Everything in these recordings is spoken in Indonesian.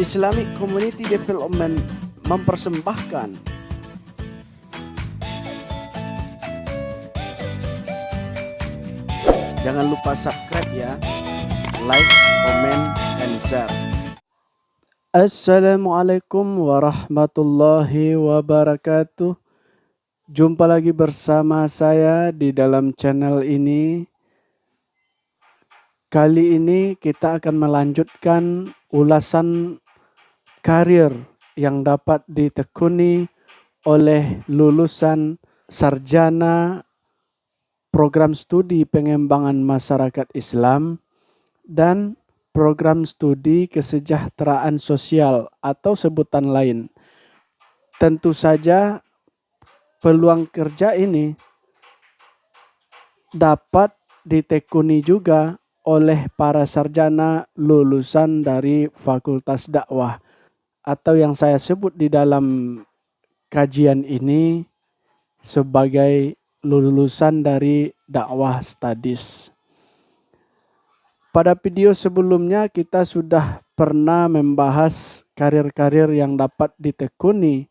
Islamic Community Development mempersembahkan. Jangan lupa subscribe ya, like, comment, and share. Assalamualaikum warahmatullahi wabarakatuh. Jumpa lagi bersama saya di dalam channel ini. Kali ini kita akan melanjutkan ulasan karir yang dapat ditekuni oleh lulusan sarjana program studi pengembangan masyarakat Islam dan program studi kesejahteraan sosial atau sebutan lain. Tentu saja peluang kerja ini dapat ditekuni juga oleh para sarjana lulusan dari Fakultas Dakwah atau yang saya sebut di dalam kajian ini sebagai lulusan dari Dakwah Studies. Pada video sebelumnya kita sudah pernah membahas karir-karir yang dapat ditekuni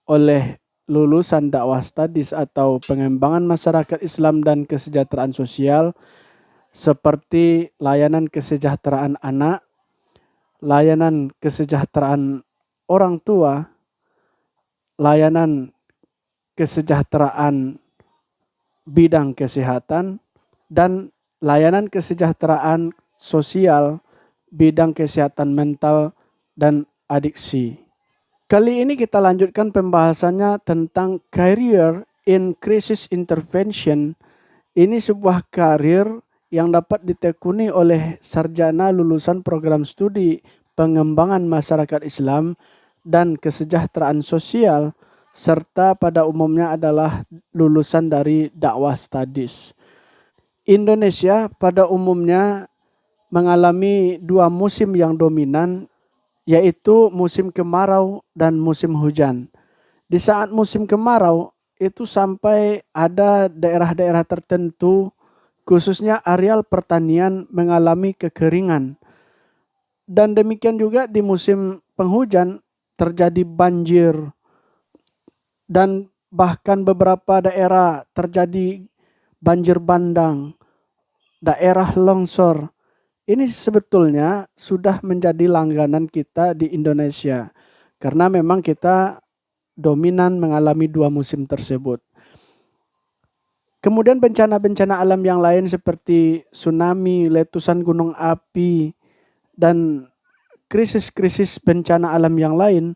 oleh lulusan Dakwah Studies atau pengembangan masyarakat Islam dan kesejahteraan sosial, seperti layanan kesejahteraan anak, layanan kesejahteraan orang tua, layanan kesejahteraan bidang kesehatan, dan layanan kesejahteraan sosial bidang kesehatan mental dan adiksi. Kali ini kita lanjutkan pembahasannya tentang career in crisis intervention. Ini sebuah karir yang dapat ditekuni oleh sarjana lulusan program studi pengembangan masyarakat Islam dan kesejahteraan sosial, serta pada umumnya adalah lulusan dari Dakwah Studies. Indonesia pada umumnya mengalami dua musim yang dominan, yaitu musim kemarau dan musim hujan. Di saat musim kemarau itu sampai ada daerah-daerah tertentu, khususnya areal pertanian, mengalami kekeringan. Dan demikian juga di musim penghujan terjadi banjir dan bahkan beberapa daerah terjadi banjir bandang, daerah longsor. Ini sebetulnya sudah menjadi langganan kita di Indonesia karena memang kita dominan mengalami dua musim tersebut. Kemudian bencana-bencana alam yang lain seperti tsunami, letusan gunung api, dan krisis-krisis bencana alam yang lain.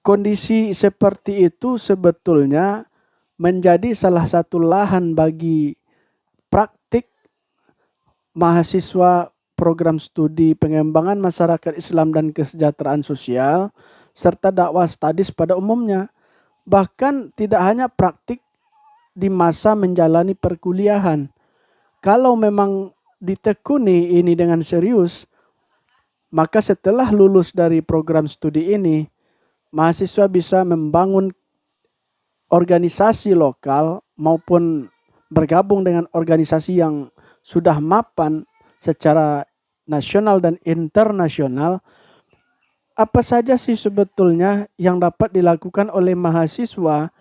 Kondisi seperti itu sebetulnya menjadi salah satu lahan bagi praktik mahasiswa program studi pengembangan masyarakat Islam dan kesejahteraan sosial serta dakwah studies pada umumnya. Bahkan tidak hanya praktik di masa menjalani perkuliahan. Kalau memang ditekuni ini dengan serius, maka setelah lulus dari program studi ini, mahasiswa bisa membangun organisasi lokal maupun bergabung dengan organisasi yang sudah mapan secara nasional dan internasional. Apa saja sih sebetulnya yang dapat dilakukan oleh mahasiswa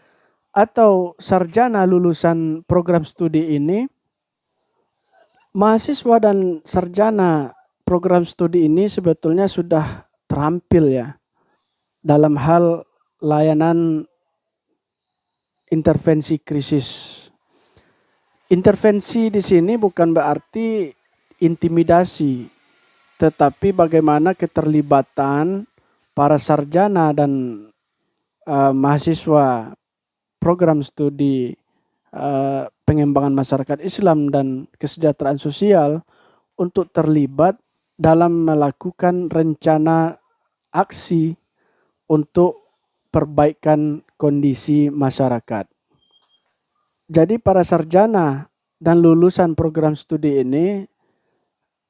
atau sarjana lulusan program studi ini? Mahasiswa dan sarjana program studi ini sebetulnya sudah terampil ya dalam hal layanan intervensi krisis. Intervensi di sini bukan berarti intimidasi, tetapi bagaimana keterlibatan para sarjana dan mahasiswa program studi pengembangan masyarakat Islam dan kesejahteraan sosial untuk terlibat dalam melakukan rencana aksi untuk perbaikan kondisi masyarakat. Jadi para sarjana dan lulusan program studi ini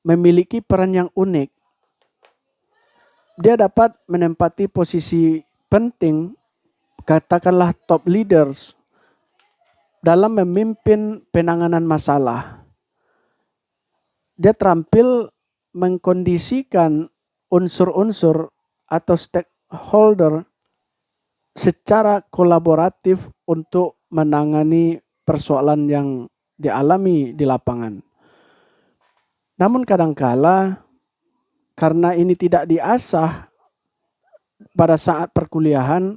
memiliki peran yang unik. Dia dapat menempati posisi penting, katakanlah top leaders, dalam memimpin penanganan masalah. Dia terampil mengkondisikan unsur-unsur atau stakeholder secara kolaboratif untuk menangani persoalan yang dialami di lapangan. Namun kadangkala karena ini tidak diasah pada saat perkuliahan,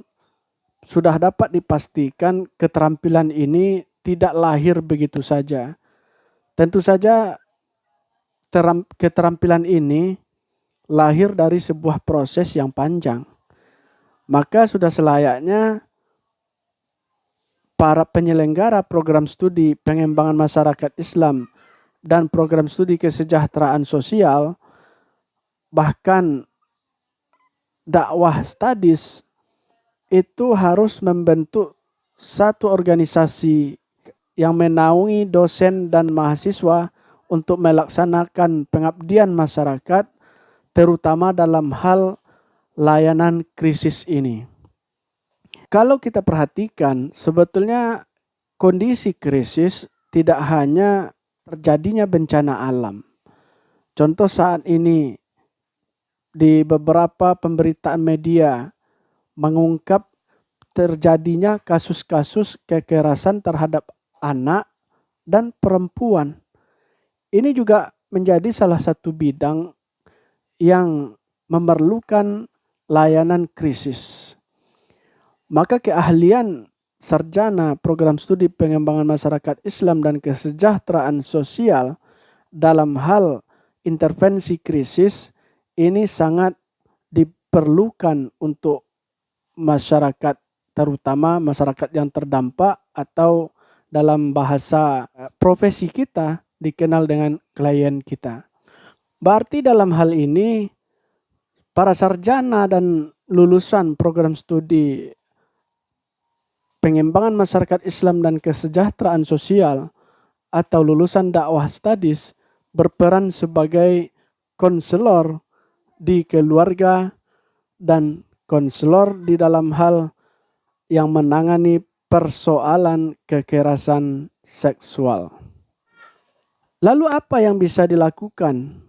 sudah dapat dipastikan keterampilan ini tidak lahir begitu saja. Tentu saja keterampilan ini lahir dari sebuah proses yang panjang. Maka sudah selayaknya para penyelenggara program studi pengembangan masyarakat Islam dan program studi kesejahteraan sosial, bahkan dakwah studies, itu harus membentuk satu organisasi yang menaungi dosen dan mahasiswa untuk melaksanakan pengabdian masyarakat, terutama dalam hal layanan krisis ini. Kalau kita perhatikan, sebetulnya kondisi krisis tidak hanya terjadinya bencana alam. Contoh saat ini di beberapa pemberitaan media mengungkap terjadinya kasus-kasus kekerasan terhadap anak dan perempuan. Ini juga menjadi salah satu bidang yang memerlukan layanan krisis. Maka keahlian sarjana program studi pengembangan masyarakat Islam dan kesejahteraan sosial dalam hal intervensi krisis ini sangat diperlukan untuk masyarakat, terutama masyarakat yang terdampak atau dalam bahasa profesi kita dikenal dengan klien kita. Berarti dalam hal ini para sarjana dan lulusan program studi pengembangan masyarakat Islam dan kesejahteraan sosial atau lulusan dakwah studies berperan sebagai konselor di keluarga dan konselor di dalam hal yang menangani persoalan kekerasan seksual. Lalu apa yang bisa dilakukan?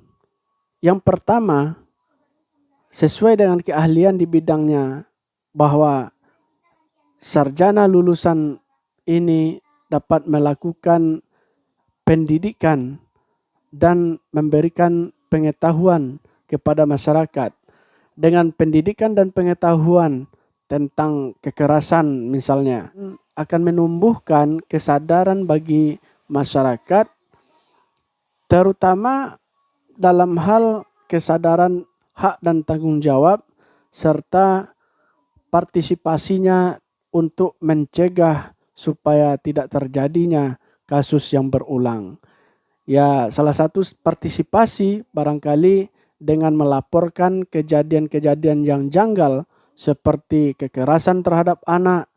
Yang pertama, sesuai dengan keahlian di bidangnya, bahwa sarjana lulusan ini dapat melakukan pendidikan dan memberikan pengetahuan kepada masyarakat. Dengan pendidikan dan pengetahuan tentang kekerasan misalnya, akan menumbuhkan kesadaran bagi masyarakat, terutama dalam hal kesadaran hak dan tanggung jawab, serta partisipasinya untuk mencegah supaya tidak terjadinya kasus yang berulang. Ya, salah satu partisipasi barangkali dengan melaporkan kejadian-kejadian yang janggal seperti kekerasan terhadap anak,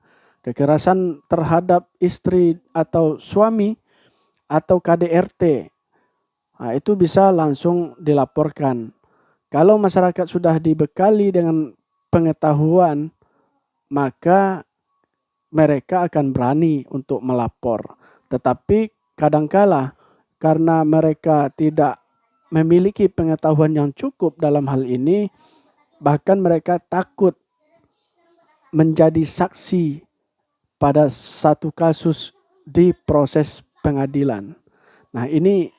kekerasan terhadap istri atau suami, atau KDRT. Nah, itu bisa langsung dilaporkan. Kalau masyarakat sudah dibekali dengan pengetahuan, maka mereka akan berani untuk melapor. Tetapi kadangkala karena mereka tidak memiliki pengetahuan yang cukup dalam hal ini, bahkan mereka takut menjadi saksi pada satu kasus di proses pengadilan. Nah, ini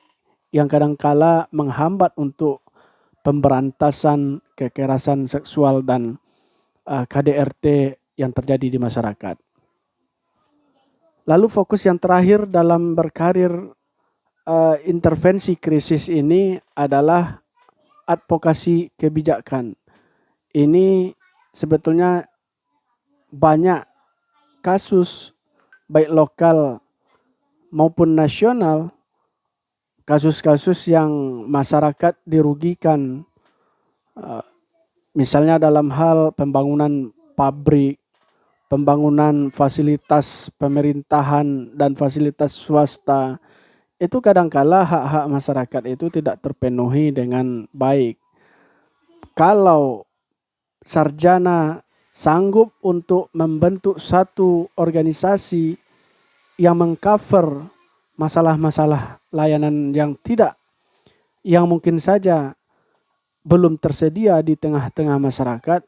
yang kadangkala menghambat untuk pemberantasan kekerasan seksual dan KDRT yang terjadi di masyarakat. Lalu fokus yang terakhir dalam berkarir intervensi krisis ini adalah advokasi kebijakan. Ini sebetulnya banyak kasus baik lokal maupun nasional, kasus-kasus yang masyarakat dirugikan, misalnya dalam hal pembangunan pabrik, pembangunan fasilitas pemerintahan dan fasilitas swasta, itu kadangkala hak-hak masyarakat itu tidak terpenuhi dengan baik. Kalau sarjana sanggup untuk membentuk satu organisasi yang mengcover masalah-masalah layanan yang mungkin saja belum tersedia di tengah-tengah masyarakat,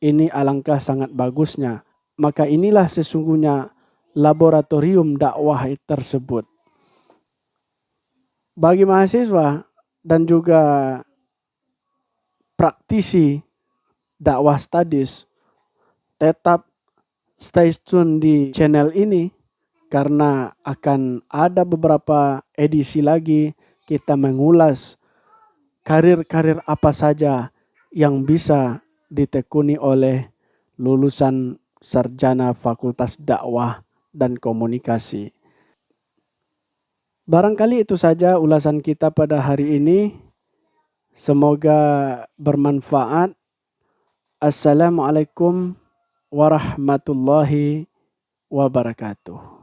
ini alangkah sangat bagusnya. Maka inilah sesungguhnya laboratorium dakwah tersebut. Bagi mahasiswa dan juga praktisi dakwah studies, tetap stay tune di channel ini karena akan ada beberapa edisi lagi kita mengulas karir-karir apa saja yang bisa ditekuni oleh lulusan sarjana Fakultas Dakwah dan Komunikasi. Barangkali itu saja ulasan kita pada hari ini. Semoga bermanfaat. Assalamualaikum warahmatullahi wabarakatuh.